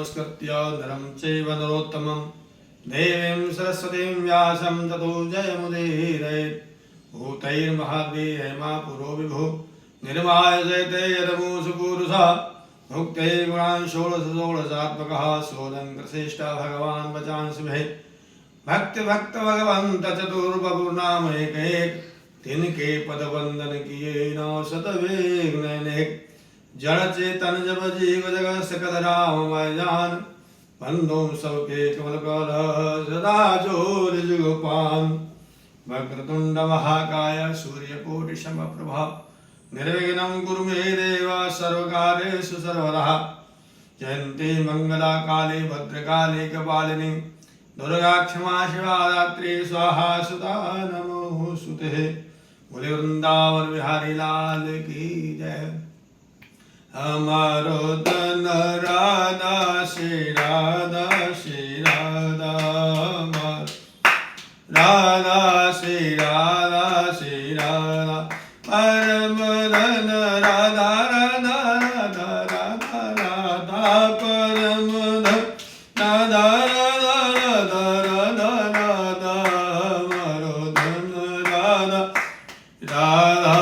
नमस्कृत्य नरं चैव नरोत्तमं देवीं सरस्वतीं व्यासं ततो जयमुदीरयेत्। भूतैर्महाद्भिर्मा पुरो विभो निर्माय जयते यदमुषु पुरुषः भुक्ते गुणान् षोडश षोडशात्मकः सोऽलङ्कृतश्रेष्ठः भगवान् वचांसि मे भक्ति भक्त भगवंत चतुर्बभुर्नाम एक एक तिनके पद वंदन किए नौ शतवेग नैनेक जड़ चेतन जब जीव जगत सकल राम जान बंदो सबके कमल कर सदा जोर जुगपान वक्रतुंड महाकाय सूर्यकोटि समप्रभा निर्विघ्नं कुरु मे देव सर्वकार्येषु सर्वदा जयन्ती मंगला काले भद्रकाले कपालिनी दुर्गा क्षमा शिवा दात्री स्वाहा सुता नमो सुते। बोले वृंदावन बिहारी लाल की जय। हमारो तन राधा श्री राधा श्री राधा राधा श्री राधा श्री राधा परम धन राधा राधा राधा राधा राधा परम धन राधा राधा राधा राधा हमारो धन राधा राधा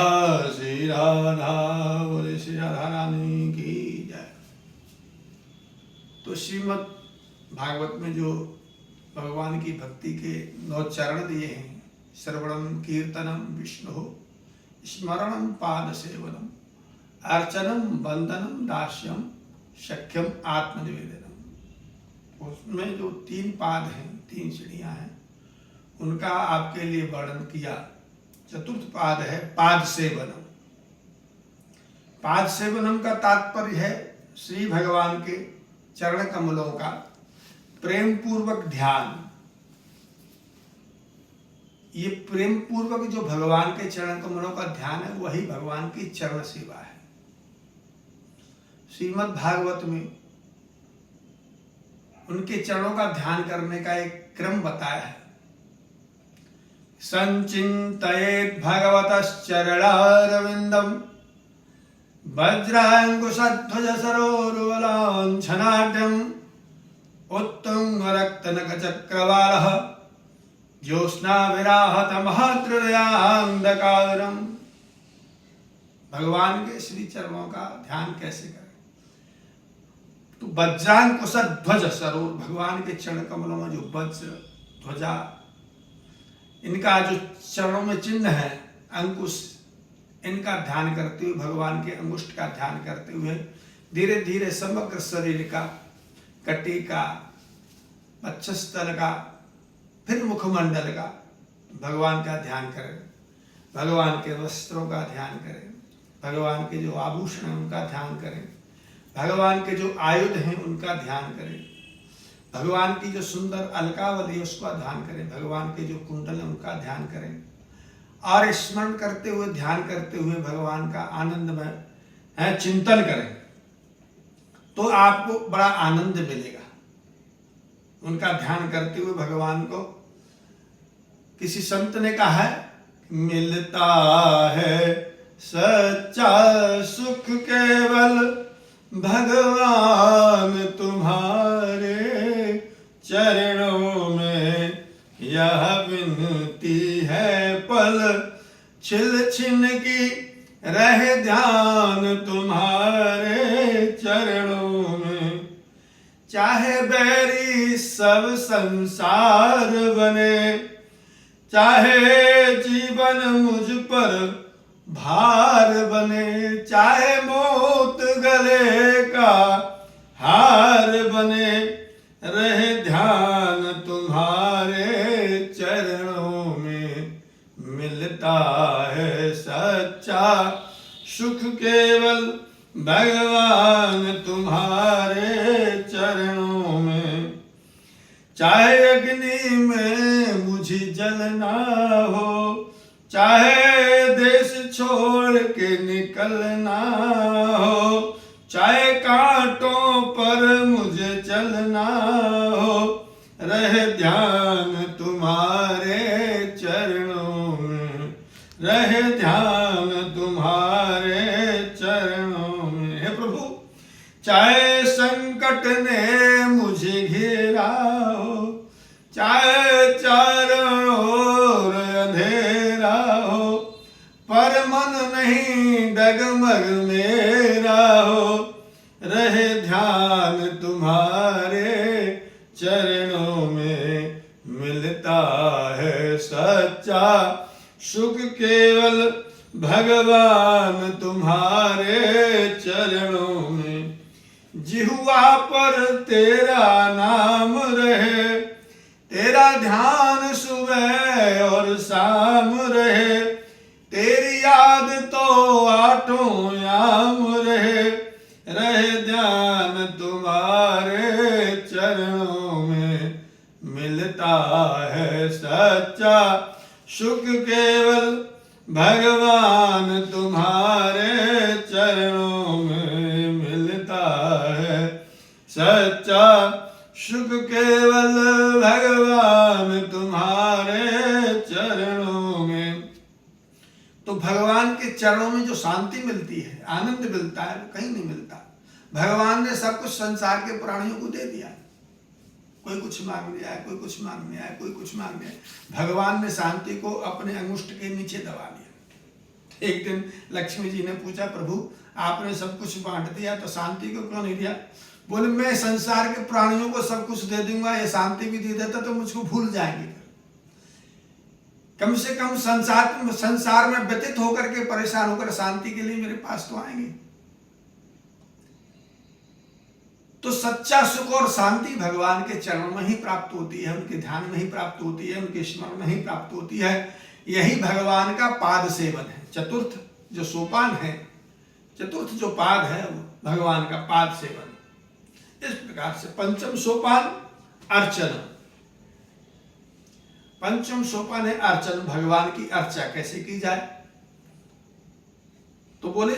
श्री राधा। बोले श्री राधा रानी की जय। तो श्रीमद् भागवत में जो भगवान की भक्ति के 9 चरण दिए हैं, श्रवणम कीर्तनम विष्णु स्मरणम पाद सेवनम अर्चनम वंदनम दास्यम सख्यम आत्मनिवेदनम, उसमें जो 3 पाद हैं, 3 सीढ़ियां हैं, उनका आपके लिए वर्णन किया। चतुर्थ पाद है पाद सेवनम। पाद सेवनम का तात्पर्य है श्री भगवान के चरण कमलों का प्रेम पूर्वक ध्यान। ये प्रेम पूर्वक जो भगवान के चरण कमलों का ध्यान है, वही भगवान की चरण सेवा है। श्रीमद् भागवत में उनके चरणों का ध्यान करने का एक क्रम बताया है। संचिन्तयेत् भगवतश्चरणारविन्दं वज्रांकुशध्वज सरोरुवलाञ्छनाढ्यम् उत्तुंगरक्तनकचक्रवालः ज्योत्स्नाविराहतमहृदयान्धकारम्। भगवान के श्री चरणों का ध्यान कैसे करें? तो वज्रांकुशध्वज सरोर, भगवान के चरण कमलों में जो वज्र ध्वजा, इनका जो चरणों में चिन्ह है अंकुश, इनका ध्यान करते हुए, भगवान के अंगुष्ठ का ध्यान करते हुए धीरे धीरे समग्र शरीर का, कटी का, वक्षस्थल का, फिर मुखमंडल का भगवान का ध्यान करें। भगवान के वस्त्रों का ध्यान करें, भगवान के जो आभूषण हैं उनका ध्यान करें, भगवान के जो आयुध हैं उनका ध्यान करें, भगवान की जो सुंदर अलकावली है उसका ध्यान करें, भगवान के जो कुंडल है उनका ध्यान करें और स्मरण करते हुए, ध्यान करते हुए भगवान का आनंदमय है चिंतन करें, तो आपको बड़ा आनंद मिलेगा। उनका ध्यान करते हुए भगवान को, किसी संत ने कहा है, मिलता है सच्चा सुख केवल भगवान तुम्हारे चरणों में, यह विनती है पल छिल छिन की रहे ध्यान तुम्हारे चरणों में। चाहे बैरी सब संसार बने, चाहे जीवन मुझ पर भार बने, चाहे मौत गले का हार बने, रहे ध्यान तुम्हारे चरणों में। मिलता है सच्चा सुख केवल भगवान तुम्हारे चरणों में। चाहे अग्नि में मुझे जलना हो, चाहे देश छोड़ के निकलना हो, चाहे कांटों पर मुझे चलना हो, रहे ध्यान तुम्हारे चरणों में, रहे ध्यान तुम्हारे चरणों में। हे प्रभु, चाहे संकट ने जगमग मेरा हो, रहे ध्यान तुम्हारे चरणों में, मिलता है सच्चा सुख केवल भगवान तुम्हारे चरणों में। जिह्वा पर तेरा नाम रहे, तेरा ध्यान सुबह और शाम रहे, तेरी याद तो आठों याम रहे, रहे ध्यान तुम्हारे चरणों में, मिलता है सच्चा सुख केवल भगवान तुम्हारे चरणों में, मिलता है सच्चा सुख केवल भगवान तुम्हारे चरणों में। तो भगवान के चरणों में जो शांति मिलती है, आनंद मिलता है, वो कहीं नहीं मिलता। भगवान ने सब कुछ संसार के प्राणियों को दे दिया। कोई कुछ मांग लिया है, कोई कुछ मांग लिया है, कोई कुछ मांग लिया है। भगवान ने शांति को अपने अंगुष्ठ के नीचे दबा लिया। एक दिन लक्ष्मी जी ने पूछा, प्रभु आपने सब कुछ बांट दिया तो शांति को क्यों नहीं दिया? बोले, मैं संसार के प्राणियों को सब कुछ दे दूंगा, ये शांति भी दे देता तो मुझको भूल जाएंगे। कम से कम संसार में व्यतीत होकर के, परेशान होकर शांति के लिए मेरे पास तो आएंगे। तो सच्चा सुख और शांति भगवान के चरणों में ही प्राप्त होती है, उनके ध्यान में ही प्राप्त होती है, उनके स्मरण में ही प्राप्त होती है। यही भगवान का पाद सेवन है। चतुर्थ जो सोपान है, चतुर्थ जो पाद है, वो भगवान का पाद सेवन। इस प्रकार से पंचम सोपान अर्चन। पंचम सोपान है अर्चन। भगवान की अर्चा कैसे की जाए? तो बोले,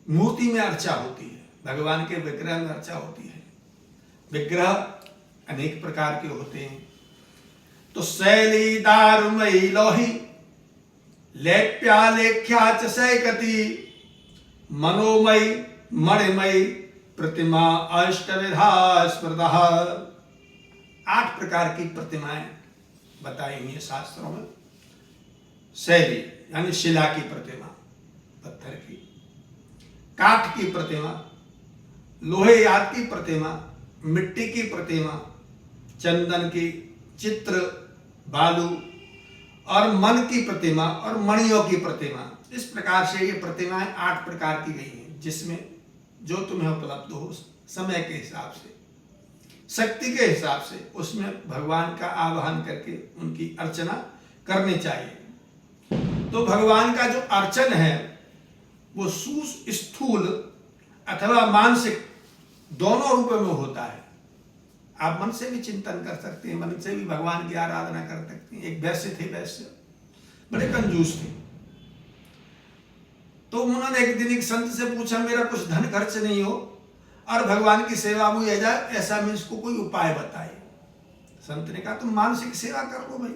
मूर्ति में अर्चा होती है, भगवान के विग्रह में अर्चा होती है। विग्रह अनेक प्रकार के होते हैं। तो शैली दारुमयी लोही, लेप्या लेख्या च सैकती, मनोमयी मणिमयी प्रतिमा अष्टविधा स्मृता। 8 प्रकार की प्रतिमाएं बताई हुई है शास्त्रों में। शैली यानी शिला की प्रतिमा, पत्थर की, काठ की प्रतिमा, लोहे आदि की प्रतिमा, मिट्टी की प्रतिमा, चंदन की, चित्र, बालू और मन की प्रतिमा और मणियों की प्रतिमा। इस प्रकार से ये प्रतिमाएं 8 प्रकार की गई हैं, जिसमें जो तुम्हें उपलब्ध हो समय के हिसाब से, शक्ति के हिसाब से, उसमें भगवान का आवाहन करके उनकी अर्चना करनी चाहिए। तो भगवान का जो अर्चन है वो स्थूल अथवा मानसिक दोनों रूपों में होता है। आप मन से भी चिंतन कर सकते हैं, मन से भी भगवान की आराधना कर सकते हैं। एक वैश्य थे, वैश्य बड़े कंजूस थे। तो उन्होंने एक दिन एक संत से पूछा, मेरा कुछ धन खर्च नहीं हो और भगवान की सेवा में हो जाए, ऐसा में इसको कोई उपाय बताए। संत ने कहा, तुम मानसिक सेवा कर लो भाई।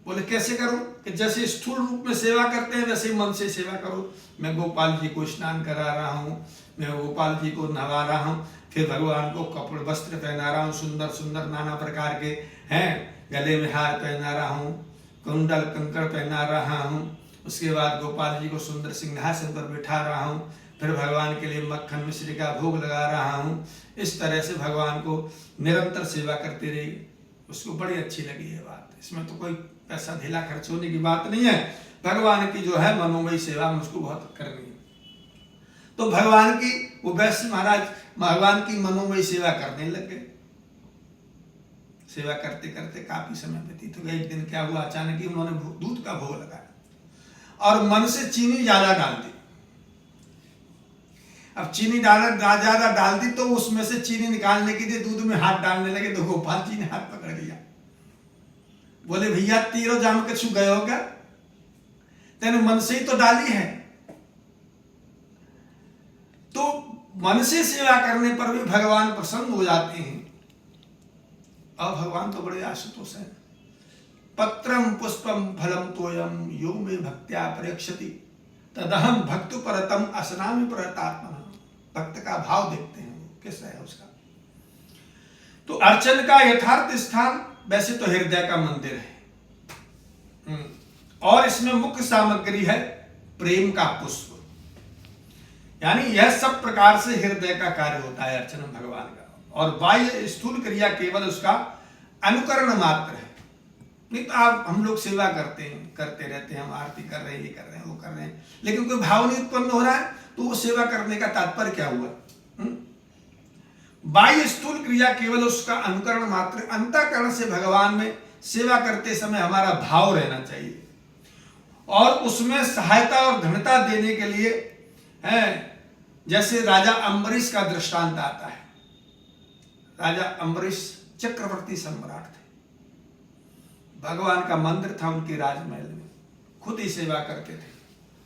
बोले, कैसे करूं? कि जैसे स्थूल रूप में सेवा करते हैं वैसे ही मन से सेवा करो। मैं गोपाल जी को स्नान करा रहा हूं, मैं गोपाल जी को नहवा रहा हूं, फिर भगवान को कपड़े वस्त्र पहना रहा हूं, सुंदर सुंदर नाना प्रकार के हैं, गले में हार पहना रहा हूं, कुंडल कंकड़ पहना रहा हूं, उसके बाद गोपाल जी को सुंदर सिंहासन पर बिठा रहा हूं, फिर भगवान के लिए मक्खन मिश्री का भोग लगा रहा हूं। इस तरह से भगवान को निरंतर सेवा करते रही। उसको बड़ी अच्छी लगी है बात। इसमें तो कोई पैसा ढीला खर्च होने की बात नहीं है। भगवान की जो है मनोमयी सेवा उसको बहुत करनी है। तो भगवान की वो वैश्य महाराज भगवान की मनोमयी सेवा करने लग गए। सेवा करते करते काफी समय व्यतीत हो गया। एक दिन क्या हुआ, अचानक ही उन्होंने दूध का भोग लगाया और मन से चीनी ज्यादा डाल दी। अब चीनी ज्यादा डाल दी तो उसमें से चीनी निकालने के लिए दूध में हाथ डालने लगे तो गोपाल जी ने हाथ पकड़ लिया। बोले, भैया तीरों जाम के छू गए हो क्या? तेने मन से ही तो डाली है। तो मन से सेवा करने पर भी भगवान प्रसन्न हो जाते हैं। और भगवान तो बड़े आशुतोष हैं। पत्रम पुष्पम फलम तोयम यो में भक्त्या प्रेक्षति तदहम भक्तु परतम असनामि परतात्मना। भक्त का भाव देखते हैं कैसा है उसका। तो अर्चन का यथार्थ स्थान वैसे तो हृदय का मंदिर है। और इसमें मुख्य सामग्री है प्रेम का पुष्प। यानी यह सब प्रकार से हृदय का कार्य होता है अर्चना भगवान का, और बाह्य स्थूल क्रिया केवल उसका अनुकरण मात्र है। नहीं तो आप हम लोग सेवा करते रहते हैं, हम आरती कर रहे हैं, ये कर रहे हैं, वो कर रहे हैं, लेकिन कोई भाव नहीं उत्पन्न हो रहा है, तो वो सेवा करने का तात्पर्य क्या हुआ? बाह्य स्थूल क्रिया केवल उसका अनुकरण मात्र। अंतःकरण से भगवान में सेवा करते समय हमारा भाव रहना चाहिए, और उसमें सहायता और धन्यता देने के लिए है। जैसे राजा अम्बरीश का दृष्टांत आता है। राजा अम्बरीश चक्रवर्ती सम्राट थे, भगवान का मंदिर था उनके राजमहल में, खुद ही सेवा करते थे।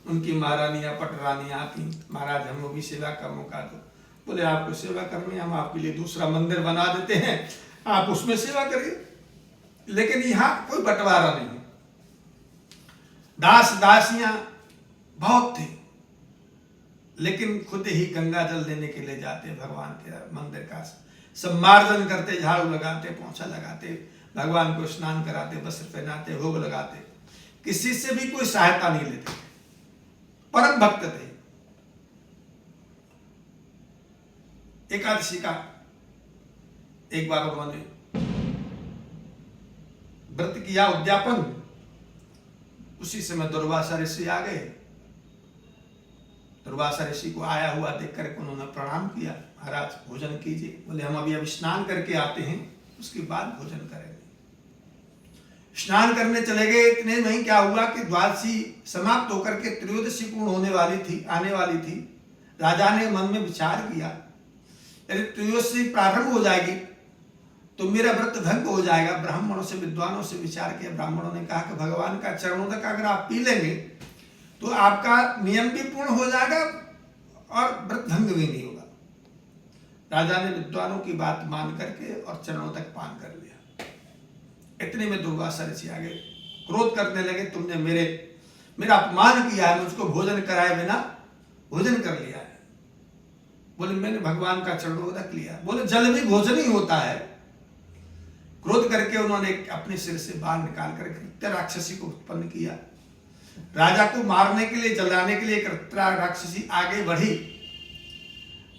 उनकी महारानियां पटरानियां आती, महाराज हमको भी सेवा का मौका दो। बोले आपको सेवा करनी, हम आपके लिए दूसरा मंदिर बना देते हैं, आप उसमें सेवा करिए। लेकिन यहां कोई बंटवारा नहीं, दास दासियां बहुत थे, लेकिन खुद ही गंगा जल देने के लिए जाते भगवान के मंदिर का, सम्मार्जन करते, झाड़ू लगाते, पोंछा लगाते, भगवान को स्नान कराते, वस्त्र पहनाते, भोग लगाते, किसी से भी कोई सहायता नहीं लेते, परम भक्त थे। एकादशी का एक बार उन्होंने व्रत किया उद्यापन, उसी समय दुर्वासा ऋषि आ गए। दुर्वासा ऋषि को आया हुआ देख करके उन्होंने प्रणाम किया, महाराज भोजन कीजिए। बोले हम अभी स्नान करके आते हैं, उसके बाद भोजन करेंगे। स्नान करने चले गए, इतने में क्या हुआ कि द्वादशी समाप्त होकर के त्रयोदशी पूर्ण होने वाली थी, आने वाली थी। राजा ने मन में विचार किया, यदि त्रयोदशी प्रारंभ हो जाएगी तो मेरा व्रत भंग हो जाएगा। ब्राह्मणों से, विद्वानों से विचार किया। ब्राह्मणों ने कहा कि भगवान का चरणोदक अगर आप पी लेंगे तो आपका नियम भी पूर्ण हो जाएगा और व्रत भंग भी नहीं होगा। राजा ने विद्वानों की बात मान करके और चरणोदक पान कर लिया। इतने में दुर्वासा ऋषि आ गए, क्रोध करने लगे, तुमने मेरा अपमान किया है, मुझको भोजन कराए बिना भोजन कर लिया है। बोले मैंने भगवान का चरणोदक लिया। बोले जल भी भोजन ही होता है। क्रोध करके उन्होंने अपने सिर से बाल निकाल कर कृत्य राक्षसी को उत्पन्न किया। राजा को मारने के लिए, जलाने के लिए कृत्य राक्षसी आगे बढ़ी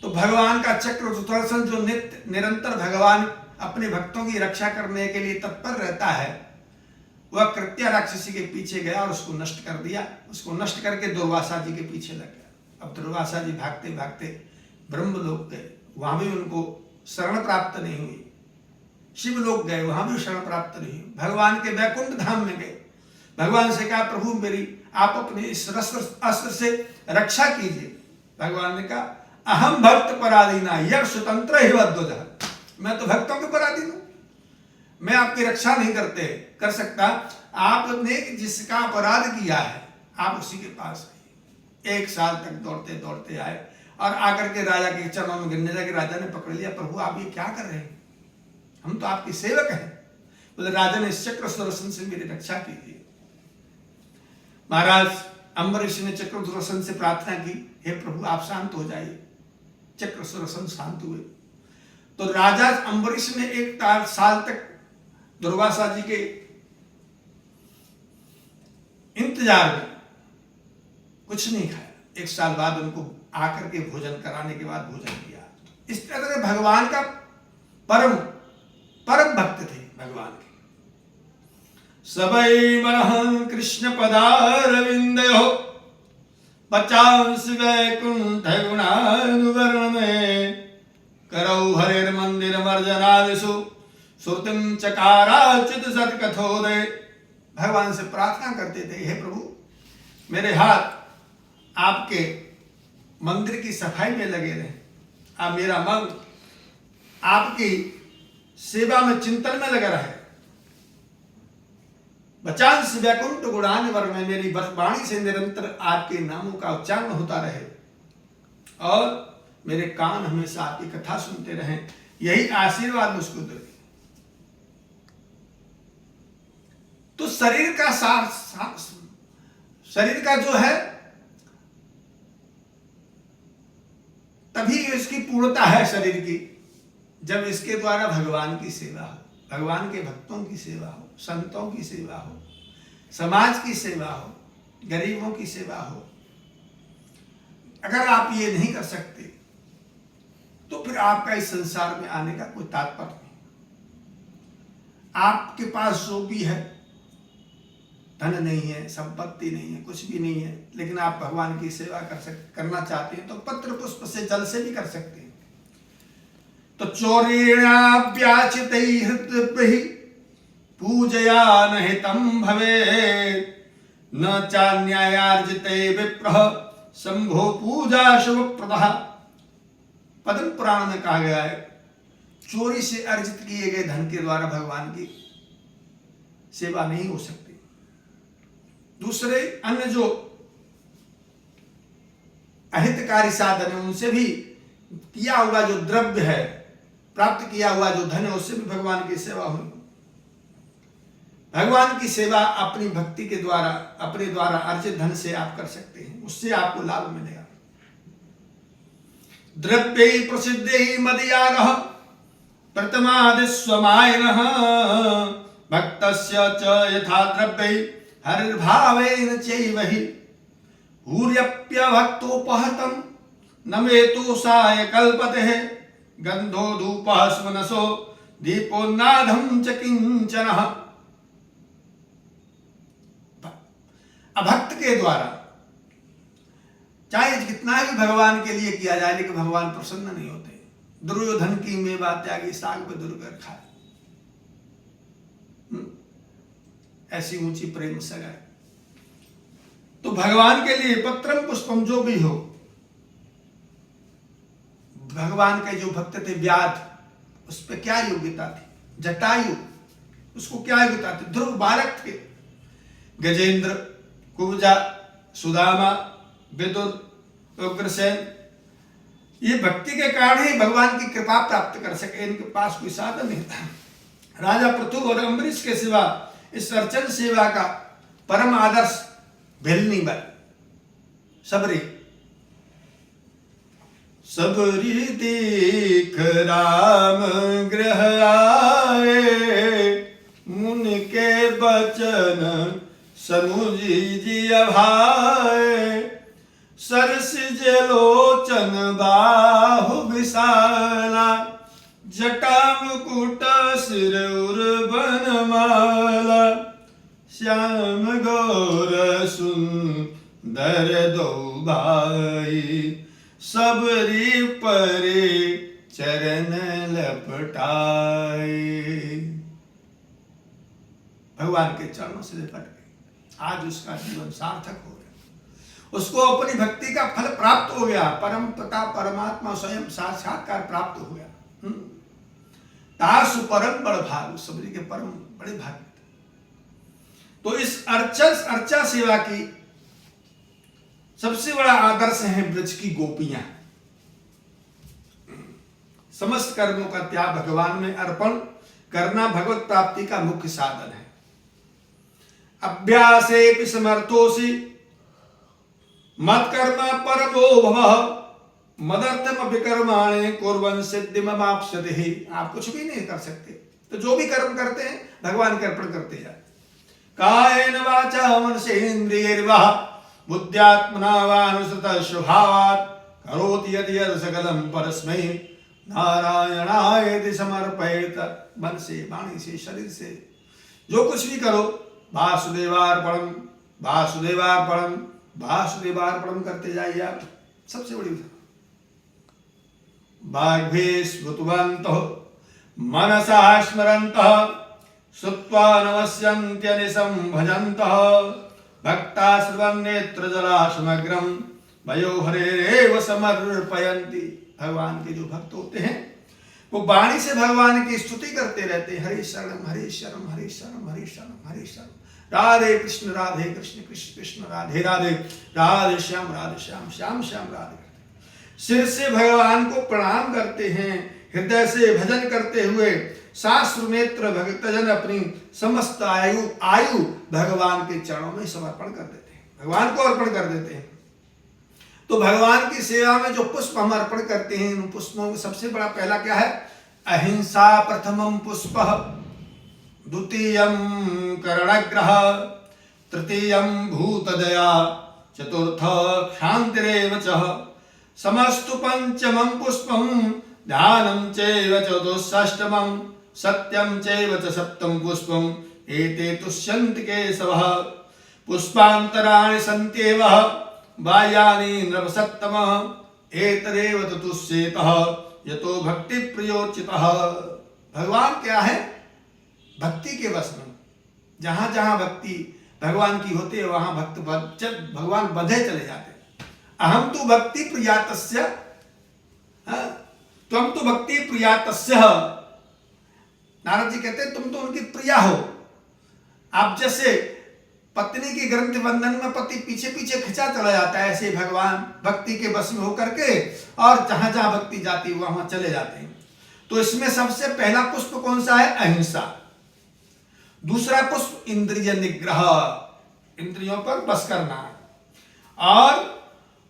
तो भगवान का चक्र सुदर्शन, जो नित्य निरंतर भगवान अपने भक्तों की रक्षा करने के लिए तत्पर रहता है, वह कृत्य राक्षसी के पीछे गया और उसको नष्ट कर दिया। उसको नष्ट करके दुर्वासा जी के पीछे लग गया। अब दुर्वासा जी भागते भागते ब्रह्मलोक गए, वहां भी उनको शरण प्राप्त नहीं हुई। शिवलोक गए, वहां भी शरण प्राप्त नहीं हुई। भगवान के वैकुंठ धाम में गए, भगवान से कहा प्रभु मेरी आप अपने इस अस्त्र से रक्षा कीजिए। भगवान ने कहा अहम भक्त पराधीना यह स्वतंत्र ही वध्वज, मैं तो भक्तों के पराधीन हूं, मैं आपकी रक्षा नहीं कर सकता। आपने जिसका अपराध किया है आप उसी के पास आइए। 1 साल तक दौड़ते दौड़ते आए और आकर के राजा के चरणों में गिरने लगे। राजा ने पकड़ लिया, प्रभु आप ये क्या कर रहे हैं, हम तो आपके सेवक हैं। बोले राजा ने इस चक्र सुदर्शन से मेरी रक्षा कीजिए। महाराज अम्बरीश ने चक्र सुदर्शन से प्रार्थना की, हे प्रभु आप शांत हो जाइए। चक्र सुदर्शन शांत हुए तो राजा अम्बरीश ने 1 साल तक दुर्वासा जी के इंतजार में कुछ नहीं खाया। 1 साल बाद उनको आकर के भोजन कराने के बाद भोजन किया। इस तरह से भगवान का परम भक्त थे भगवान के। सबई मनहं कृष्ण पदारविंदयो पचांस वैकुंठ गुणानुवर्णने करौ हरेर मंदिर मर्जनादिषु श्रुतिम चकाराच्युत सत्कथोदय। भगवान से प्रार्थना करते थे, हे प्रभु मेरे हाथ आपके मंदिर की सफाई में लगे रहे, आप मेरा मन आपकी सेवा में, चिंतन में लगा रहे। बचांस वैकुंठ गुणान वर में मेरी वाणी से निरंतर आपके नामों का उच्चारण होता रहे और मेरे कान हमेशा आपकी कथा सुनते रहें, यही आशीर्वाद मुझको दे। तो शरीर का शरीर का जो है तभी इसकी पूर्णता है शरीर की, जब इसके द्वारा भगवान की सेवा हो, भगवान के भक्तों की सेवा हो, संतों की सेवा हो, समाज की सेवा हो, गरीबों की सेवा हो, अगर आप ये नहीं कर सकते तो फिर आपका इस संसार में आने का कोई तात्पर्य नहीं। आपके पास जो भी है, धन नहीं है, संपत्ति नहीं है, कुछ भी नहीं है, लेकिन आप भगवान की सेवा करना चाहते हैं तो पत्र पुष्प से, जल से भी कर सकते हैं। तो चौरेणाव्याचितैः हृद्भिः पूजया न हितं भवेत्, न चान्यायार्जिते विप्रः शंभो पूजा शुभप्रदः। पद्म पुराण में कहा गया है, चोरी से अर्जित किए गए धन के द्वारा भगवान की सेवा नहीं हो सकती। दूसरे अन्य जो अहितकारी साधन है उनसे भी किया हुआ जो द्रव्य है, प्राप्त किया हुआ जो धन है, उससे भी भगवान की सेवा होगी। भगवान की सेवा अपनी भक्ति के द्वारा, अपने द्वारा अर्जित धन से आप कर सकते हैं, उससे आपको लाभ मिलेगा। द्रव्ये प्रसिद्धे मदयागः प्रतमादिस्वमायनः, भक्तस्य च यथा द्रव्ये हरिर्भावेन चैवहि, भूर्यप्यभक्तोपहतं न मे तोषाय कल्पते, गंधो धूपः सुमनसो दीपोन्नादं च किंचनः। अभक्त के द्वारा चाहे कितना भी भगवान के लिए किया जाए, लेकिन भगवान प्रसन्न नहीं होते। दुर्योधन की मेवा त्यागी साग पे दुर्गर खाए, ऐसी ऊंची प्रेम सगाई। तो भगवान के लिए पत्रम पुष्पम जो भी हो, भगवान के जो भक्त थे व्याध, उस पर क्या योग्यता थी? जटायु, उसको क्या योग्यता थी? ध्रुव बालक थे। गजेंद्र, कुब्जा, सुदामा, विदुर, उग्रसेन, ये भक्ति के कारण ही भगवान की कृपा प्राप्त कर सके। इनके पास कोई साधन नहीं था। राजा पृथु और अम्बरीश के सिवा इस अर्चन सेवा का परम आदर्श भिलनी बल सबरी। सबरी देख राम ग्रह आए, मुन के बचन समुझी जिया भाए, सरस जलोचन बाहु विशाला, जटा मुकुट सिर उर्बन माला, श्याम गौर सुंदर दो भाई, सबरी परे चरण लपटाए। भगवान के चरणों से लिपट गए। आज उसका जीवन सार्थक हो गया, उसको अपनी भक्ति का फल प्राप्त हो गया। परम पिता परमात्मा स्वयं साक्षात्कार प्राप्त हो गया। तासु परम बड़ भाग, सबरी के परम बड़े भाग। तो इस अर्चा सेवा की सबसे बड़ा आदर्श है ब्रज की गोपियां। समस्त कर्मों का त्याग भगवान में अर्पण करना भगवत प्राप्ति का मुख्य साधन है। अभ्यासे समर्थोसि मत्कर्म परमो भवः, मदर्थम विकर्माणि कुर्वन् सिद्धिमवाप्स्यति। आप कुछ भी नहीं कर सकते, तो जो भी कर्म करते हैं भगवान के अर्पण करते जाए। कायेन वाचा मनसेन्द्रियैर्वा बुद्ध्यात्मना वानुसृत स्वभावात्, करोति यदि यत् सकलं परस्मै नारायणायेति समर्पयेत्। मन से, वाणी से, शरीर से जो कुछ भी करो, वासुदेवार्पणम वासुदेवार्पणम वासुदेवार्पणम करते जाइए आप। सबसे बड़ी बाग्भे स्मृतवन्तः मनसा स्मरन्तः, श्रुत्वा नमस्यन्त्यनिशं भजन्तः, भक्ता श्रवन्नेत्र जला समग्रम भयो हरेरेव समर्पयन्ति। भगवान के जो भक्त होते हैं वो वाणी से भगवान की स्तुति करते रहते हैं। हरे शरणम हरे शरणम हरे शरणम हरे शरणम हरे शरणम, राधे कृष्ण कृष्ण कृष्ण राधे राधे, राधे श्याम श्याम श्याम राधे। सिर से भगवान को प्रणाम करते हैं, हृदय से भजन करते हुए शास्त्र नेत्र भक्तजन अपनी समस्त आयु भगवान के चरणों में समर्पण कर देते हैं, भगवान को अर्पण कर देते हैं। तो भगवान की सेवा में जो पुष्प हम अर्पण करते हैं, उन पुष्पों में सबसे बड़ा पहला क्या है? अहिंसा प्रथमम पुष्प, द्वितीयम करणग्रह, तृतीयं भूतदया, चतुर्थ क्षान्तिरेव च, समस्तु पंचमं पुष्पं, ध्यानं चैव चतुष्षष्टमं, सत्यं चैव च सप्तमं पुष्पं, एते तुष्यन्ति केशवः। पुष्पान्तराणि सन्त्येव, बाह्यानि नवसत्तमः, एतदेव तुष्येतः, यतो भक्ति प्रियोचितः। भगवान क्या है? भक्ति के वश में। जहां जहां भक्ति भगवान की होती है वहां भगवान बंधे चले जाते हैं। अहम तो भक्ति प्रियातस्य, त्वम तो भक्ति प्रियातस्य। नारद जी कहते हैं तुम तो उनकी प्रिया हो। आप जैसे पत्नी की ग्रंथि बंधन में पति पीछे पीछे खिंचा चला जाता है, ऐसे भगवान भक्ति के बस में होकर के और जहां जहां भक्ति जाती है वहां चले जाते हैं। तो इसमें सबसे पहला पुष्प कौन सा है? अहिंसा। दूसरा पुष्प इंद्रिय निग्रह, इंद्रियों पर बस करना, और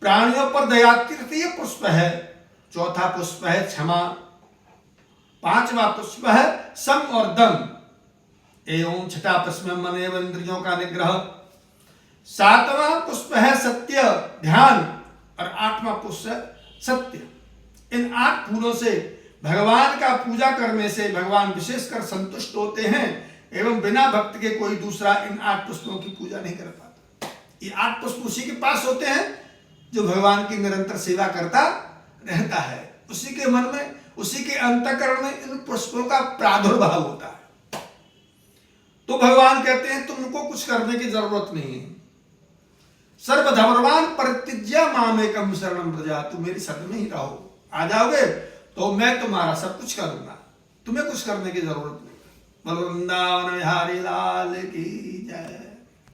प्राणियों पर दया, तृतीय पुष्प है। चौथा पुष्प है क्षमा, पांचवा पुष्प है सम और दम, एवं छठा पुष्प मन एवं इंद्रियों का निग्रह, सातवां पुष्प है सत्य ध्यान, और आठवां पुष्प सत्य। इन 8 फूलों से भगवान का पूजा करने से भगवान विशेषकर संतुष्ट होते हैं, एवं बिना भक्त के कोई दूसरा इन 8 पुष्पों की पूजा नहीं कर पाता। ये 8 पुष्प उसी के पास होते हैं जो भगवान की निरंतर सेवा करता रहता है। उसी के मन में, उसी के अंतःकरण में इन पुष्पों का प्रादुर्भाव होता है। तो भगवान कहते हैं तुमको कुछ करने की जरूरत नहीं है। सर्वधर्मान् परित्यज्य मामेकं शरणं व्रज, तुम मेरी शरण में ही रहो। आ जाओगे तो मैं तुम्हारा सब कुछ करूंगा, तुम्हें कुछ करने की जरूरत नहीं। बोलो वृंदावन बिहारी लाल की